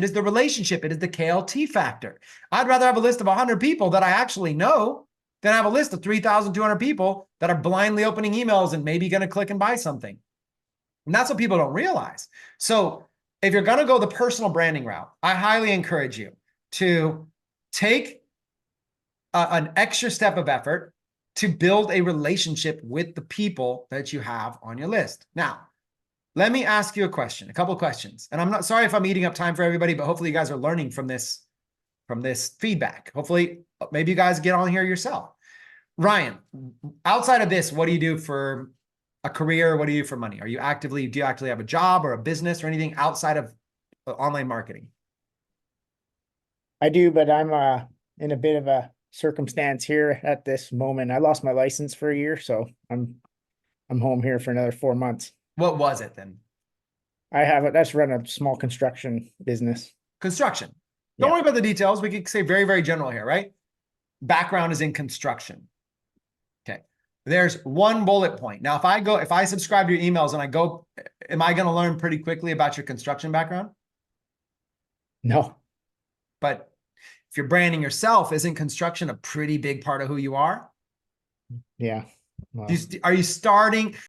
It is the relationship. It is the KLT factor. I'd rather have a list of 100 people that I actually know than have a list of 3,200 people that are blindly opening emails and maybe going to click and buy something. And that's what people don't realize. So if you're going to go the personal branding route, I highly encourage you to take an extra step of effort to build a relationship with the people that you have on your list. Now, let me ask you a couple of questions. And I'm not sorry if I'm eating up time for everybody, but hopefully you guys are learning from this feedback. Hopefully, maybe you guys get on here yourself. Ryan, outside of this, what do you do for a career? What do you do for money? Do you actually have a job or a business or anything outside of online marketing? I do, but I'm in a bit of a circumstance here at this moment. I lost my license for a year, so I'm home here for another 4 months. What was it then? That's run a small construction business. Construction. Don't worry about the details. We could say very, very general here, right? Background is in construction. Okay. There's one bullet point. Now, if I subscribe to your emails and I go, am I going to learn pretty quickly about your construction background? No. But if you're branding yourself, isn't construction a pretty big part of who you are? Yeah. Well. Are you starting?